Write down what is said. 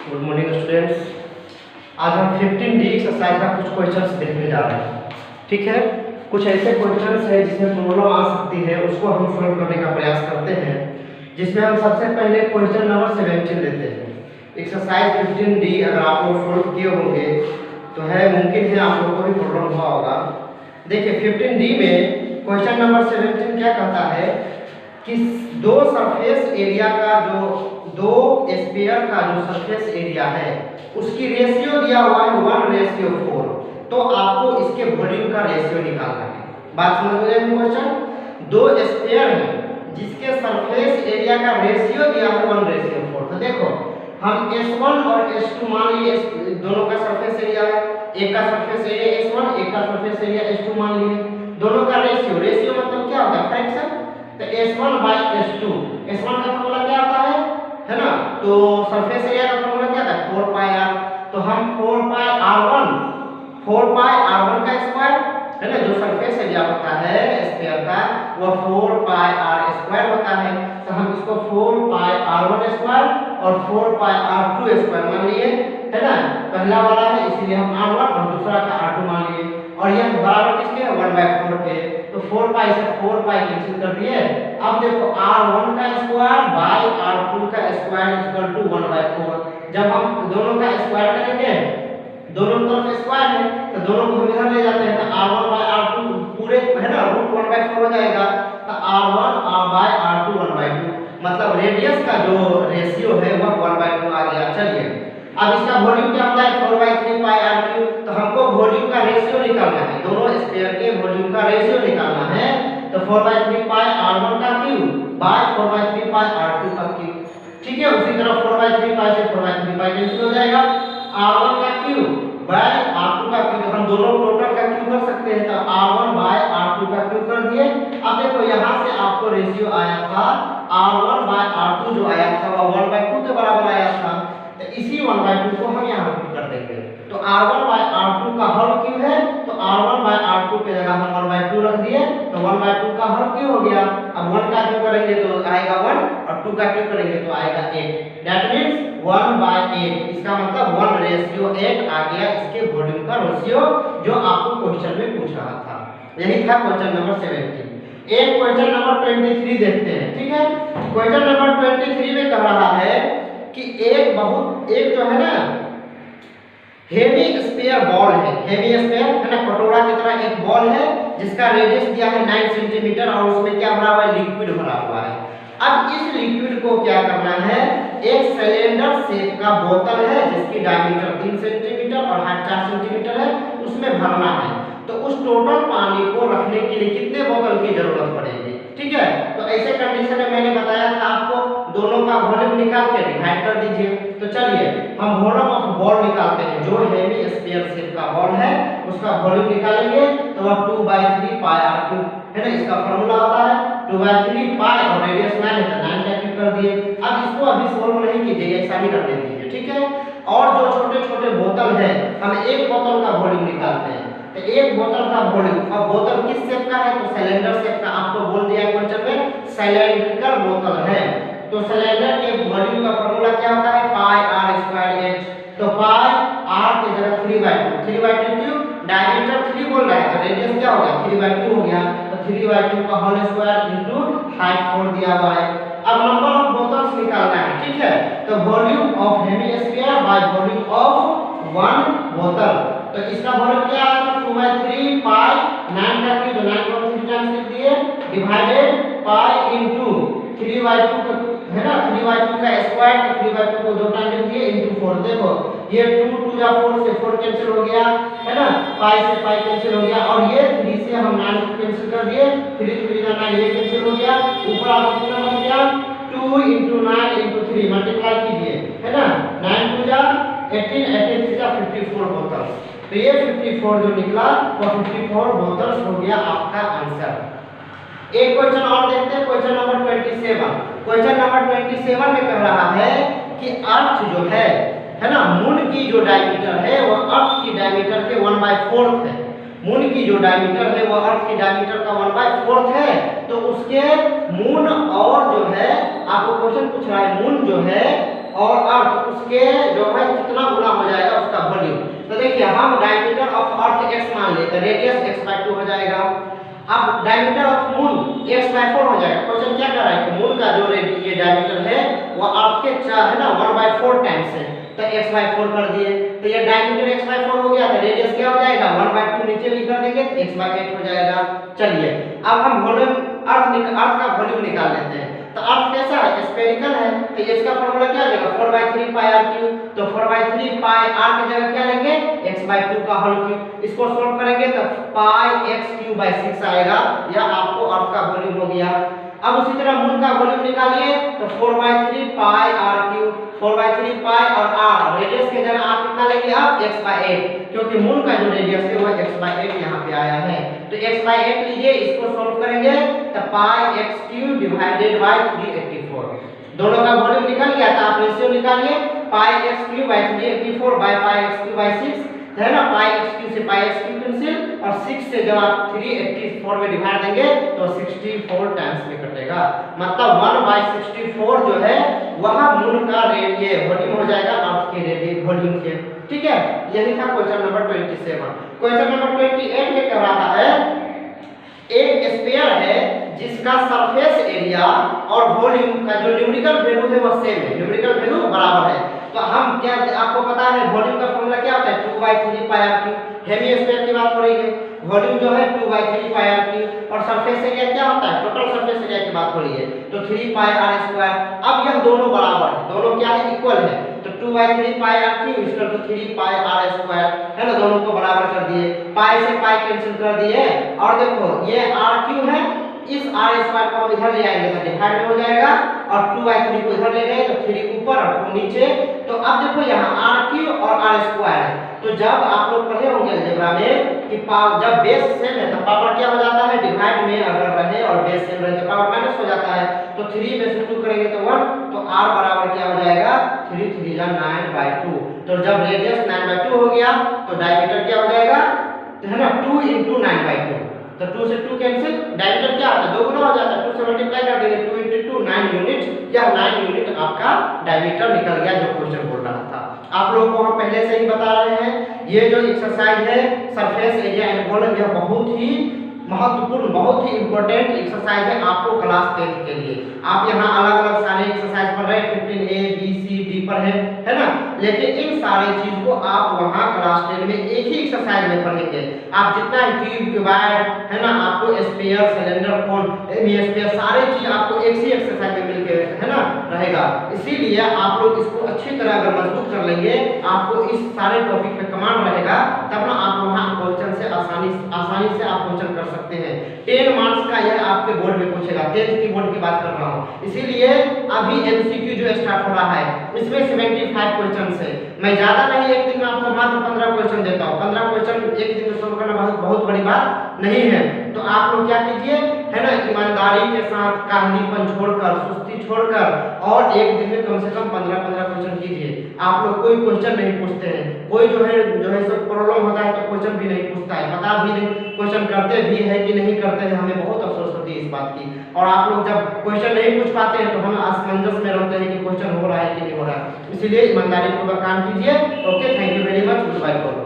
Good morning students. आज हम 15D exercise का कुछ क्वेश्चंस देखने जा रहे हैं। ठीक है, कुछ ऐसे क्वेश्चंस हैं जिसमें प्रॉब्लम आ सकती है, उसको हम सॉल्व करने का प्रयास करते हैं। जिसमें हम सबसे पहले क्वेश्चन नंबर 17 लेते हैं। एक्सरसाइज 15D अगर आप लोग सॉल्व किए होंगे तो है मुमकिन है आप लोगों को भी प्रॉब्लम हुआ होगा। देखिए 15D में क्वेश्चन नंबर 17 क्या कहता है कि दो सरफेस एरिया का जो दो स्फीयर का जो सरफेस एरिया है उसकी रेशियो दिया हुआ है 1:4। तो आपको इसके वॉल्यूम का रेशियो निकालना है। बात समझ में आई? क्वेश्चन दो स्फीयर है जिसके सरफेस एरिया का रेशियो दिया है 1:4। तो देखो हम S1 और S2 मान लिए, दोनों का सरफेस एरिया है। एक का सरफेस एरिया S1, एक का सरफेस एरिया S2 मान लिए। दोनों का रेशियो मतलब क्या होता है? फ्रैक्शन। तो S1/S2, S1 का फॉर्मूला क्या आता है ना? तो सरफेस एरिया का फॉर्मूला क्या था? 4πr। तो हम 4πr1 का स्क्वायर है ना, जो सरफेस एरिया होता है स्फीयर का वह 4πr² होता है। तो हम इसको 4πr1 स्क्वायर और 4πr2 स्क्वायर मान लिए, है ना। पहला वाला है इसलिए हम r1 और दूसरा का r2 मान लिए। और यह बराबर किसके? 1/4 के। तो 4π से 4π कैंसिल कर दिए। अब देखो r1 का स्क्वायर बाय r2 का स्क्वायर इक्वल टू 1/4। जब हम दोनों का स्क्वायर करेंगे, दोनों तरफ स्क्वायर है तो दोनों को हम इधर ले जाते हैं, तो r1/r2 पूरे है ना रूट 1/4 हो जाएगा। तो r1 बाय r2 1/2, मतलब रेडियस का जो रेशियो है वह 1/2 आ गया। चलिए अब इसका वॉल्यूम क्या होता है? 4/3πr3। तो हमको वॉल्यूम का रेशियो निकालना है, दोनों स्फीयर के वॉल्यूम का रेशियो निकालना है। तो 4/3πr1 का क्यूब बाय 4/3πr2 का क्यूब। ठीक है, उसी तरह 4/3π से 4/3π कैंसिल हो जाएगा। r1 का क्यूब बाय r2 का क्यूब, हम दोनों टोटल का क्यूब कर सकते हैं। तो r1 बाय r2 का क्यूब कर दिए। अब देखो यहां से आपको रेशियो आया था r1 बाय r2, जो आया था वह 1/2 के बराबर आया था। तो इसी 1/2 को हम यहाँ पुट कर देंगे। तो r1 बाय r2 का हल क्यों है? तो r1 बाय r2 के जगह हम 1/2 रख दिए, तो 1/2 का हल क्यों हो गया? अब 1 का क्यूब करेंगे तो आएगा 1 और 2 का क्यूब करेंगे तो आएगा 8। That means 1/8। इसका मतलब 1:8 आ गया इसके वॉल्यूम का रेशियो, जो आपको क्वेश्चन में पूछ रहा था। यही था क्वेश्चन नंबर 17। एक क्वेश्चन नंबर 23 देखते हैं। ठीक है, क्वेश्चन नंबर 23 में कह रहा है कि एक जो है ना हेवी स्फीयर बॉल है, हेवी स्फीयर है ना, कटोरा की तरह एक बॉल है जिसका रेडियस दिया है 9 सेंटीमीटर और उसमें क्या भरा हुआ है? लिक्विड भरा हुआ है। अब इस लिक्विड को क्या करना है? एक सिलेंडर शेप का बोतल है जिसकी डायमीटर 3 सेंटीमीटर और हाइट 4 सेंटीमीटर है, उसमें भरना है। तो उस टोटल पानी को रखने के लिए कितने बोतल की जरूरत पड़ेगी? ठीक है, तो ऐसे कंडीशन में मैंने बताया था आपको दोनों का वॉल्यूम निकाल के डिवाइड कर दीजिए। तो चलिए हम वॉल्यूम ऑफ बॉल निकालते हैं। जो हेवी स्फीयर शेप का बॉल है उसका वॉल्यूम निकालेंगे तो वह 2/3πr3 है ना, इसका फार्मूला होता है 2/3π और रेडियस 9 है तो 9 का क्यूब कर दिए। अब इसको अभी सॉल्व नहीं कीजिएगा, ऐसा ही करने दीजिए। ठीक है, और जो छोटे-छोटे बोतल है हम एक बोतल का वॉल्यूम निकालते हैं। तो एक बोतल का वॉल्यूम, अब बोतल किस शेप का है? तो सिलेंडर शेप का। आपको बोल दिया क्वेश्चन में सिलेंड्रिकल बोतल है, तो सिलेंडर के वॉल्यूम का फार्मूला क्या होता है? πr²h। तो पाई r की जगह 3/2 क्यूब, डायमीटर 3 बोल रहा है तो रेडियस क्या हो गया? 3/2 हो गया। तो 3/2 का होल स्क्वायर इनटू हाइट 4 दिया हुआ है। अब नंबर ऑफ बोतल्स निकालना है। ठीक है, तो volume of hemisphere by volume of one बोतल। तो इसका वॉल्यूम क्या आता है? 2/3π 9 का क्यूब, 9 को 3 टाइम्स लिख दिए, डिवाइडेड पाई इनटू 3/2 का है ना, 3/2 का स्क्वायर, तो 3/2 को 2 टाइम लिख दिए इनटू 4। देखो ये 2 2 या 4 से 4 कैंसिल हो गया है ना, पाई से पाई कैंसिल हो गया, और ये 3 से हम 9 को कैंसिल कर दिए, 3 3 का 9 ये कैंसिल हो गया। ऊपर आप कितना बच गया? 2 × 9 × 3 मल्टीप्लाई कीजिए, है ना, 9 2 जा 18, 18 3 जा 54 बोतल। तो ये 54 जो निकला वो 54 बोतल्स हो गया आपका आंसर। एक क्वेश्चन और देखते हैं, क्वेश्चन नंबर 27। क्वेश्चन नंबर 27 में कह रहा है कि अर्थ जो है ना, मून की जो डायमीटर है वह अर्थ की डायमीटर के 1/4 है। मून की जो डायमीटर है वह अर्थ की डायमीटर का 1/4 है। तो उसके मून और जो है आपको क्वेश्चन पूछ रहा है, मून जो है और अर्थ उसके जो है कितना गुना हो जाएगा उसका वॉल्यूम। तो देखिए हम डायमीटर ऑफ अर्थ x मान लेते हैं, रेडियस x/2 हो जाएगा। अब डायमीटर ऑफ मून x/4 हो जाएगा। क्वेश्चन क्या कर रहा है कि मून का जो ये डायमीटर है वो अर्थ के 4 है ना 1/4 टाइम्स है, तो x/4 कर दिए। तो ये डायमीटर x/4 हो गया, तो रेडियस क्या हो जाएगा 1/2 नीचे भी कर देंगे तो x/8 हो जाएगा। चलिए अब हम वॉल्यूम अर्थ का वॉल्यूम निकाल लेते हैं। तो अर्थ कैसा है, स्फेरिकल है, तो इसका फार्मूला क्या आ जाएगा 4/3 पाई r क्यूब। तो 4/3 पाई r की जगह क्या लेंगे x/2 का होल क्यूब। इसको सॉल्व करेंगे तो पाई x³/6 आएगा। यह आपको अर्थ का वॉल्यूम हो गया। अब उसी तरह मून का वॉल्यूम निकालिए तो 4/3 पाई r क्यूब। 4/3 पाई और r रेडियस के जगह आप कितना लेंगे आप x/8, क्योंकि मून का जो रेडियस है वो x/8 यहाँ पे आया है। तो x/8 लीजिए, इसको सॉल्व करेंगे तो पाई x³ डिवाइडेड बाय 384। दोनों का वॉल्यूम निकल गया, तो आप रेशियो निकालिए पाई x³/384 बाय पाई x³/6 है ना। पाई x³ से पाई x³ कैंसिल और 6 से जब आप 384 में डिवाइड देंगे तो 64 टाइम्स में कटेगा। मतलब 1/64 जो है वह मून का ये वॉल्यूम हो जाएगा अर्थ के रेडियस वॉल्यूम के। ठीक है, यही था क्वेश्चन नंबर 27। क्वेश्चन नंबर 28 में कह रहा है एक स्फीयर है जिसका सरफेस एरिया और वॉल्यूम का जो न्यूमेरिकल वैल्यू है वो सेम है, न्यूमेरिकल वैल्यू बराबर है। तो हम क्या आपको पता है वॉल्यूम का फॉर्मूला क्या होता है 2/3 पाई r क्यूब। हेमिस्फीयर की बात हो रही है, वॉल्यूम जो है 2/3 पाई r क्यूब और सरफेस एरिया क्या होता है टोटल सरफेस एरिया की बात हो रही है तो 3 पाई r स्क्वायर। अब यह दोनों बराबर है, दोनों क्या है इक्वल है, तो 2/3 pi r cube equal to 3 pi r square है ना। दोनों को बराबर कर दिए, पाई से पाई कैंसिल कर दिए और देखो ये r क्यूब है, इस r स्क्वायर को हम इधर ले आएंगे तो डिवाइड में हो जाएगा और 2/3 को इधर ले गए तो 3 ऊपर और 2 नीचे। तो अब देखो यहाँ r क्यूब और r स्क्वायर है, तो जब आप लोग पढ़े होंगे अलजेब्रा में कि जब बेस सेम है तो पावर क्या हो जाता है डिवाइड में अगर रहे और बेस सेम रहे तो पावर माइनस हो जाता है। तो 3 में से 2 करेंगे तो 1, तो r बराबर क्या हो जाएगा 3 3 जा 9/2। तो जब रेडियस 9/2 हो गया तो डायमीटर क्या हो जाएगा है ना 2 × 9/2। तो 2 से 2 कैंसिल, डायमीटर क्या आता है 2 गुना हो जाता है, 2 से मल्टीप्लाई कर देंगे 2 × 2 9 यूनिट। यह 9 यूनिट आपका डायमीटर निकल गया जो क्वेश्चन बोल रहा था। आप लोगों को हम पहले से ही बता रहे हैं ये जो एक्सरसाइज है सरफेस एरिया एंड वॉल्यूम यह बहुत ही महत्वपूर्ण बहुत ही इंपॉर्टेंट एक्सरसाइज है आपको क्लास 10 के लिए। आप यहाँ अलग अलग सारे एक्सरसाइज पढ़ रहे हैं 15A B C D पर है ना, लेकिन इन सारे चीज को आप वहाँ क्लास 10 में एक ही एक्सरसाइज में पढ़ेंगे। आप जितना ट्यूब क्यूबाइड है ना आपको स्फीयर सिलेंडर कोन हेमिस्फीयर सारे चीज आपको एक ही एक्सरसाइज में मिलके है ना रहेगा। इसीलिए आप लोग इसको अच्छी तरह अगर मजबूत कर लेंगे आपको इस सारे टॉपिक पे कमांड रहेगा, तब ना आप वहाँ क्वेश्चन से आसानी से आप क्वेश्चन कर सकते हैं। 10 मार्क्स का यह आपके बोर्ड में पूछेगा, 10th की बोर्ड की बात कर रहा हूँ। इसीलिए अभी MCQ जो स्टार्ट हो रहा है इसमें 75 क्वेश्चन है। मैं ज्यादा नहीं एक दिन में आपको मात्र 15 क्वेश्चन देता हूँ। 15 क्वेश्चन एक दिन में सोल्व करना बहुत बड़ी बात नहीं है। तो आप लोग क्या कीजिए है ना ईमानदारी के साथ काहलीपन छोड़कर सुस्ती छोड़कर और एक दिन में कम से कम 15 क्वेश्चन कीजिए। आप लोग कोई क्वेश्चन नहीं पूछते हैं, कोई जो है सब प्रॉब्लम होता है तो क्वेश्चन भी नहीं पूछता है, बता भी नहीं क्वेश्चन करते भी है कि नहीं करते हैं। हमें बहुत अफसोस होती है इस बात की। और आप लोग जब क्वेश्चन नहीं पूछ पाते हैं तो हम असमंजस में रहते हैं कि क्वेश्चन हो रहा है कि नहीं हो रहा है। इसीलिए ईमानदारी पूर्वक काम कीजिए। Okay, thank you very much, good bye.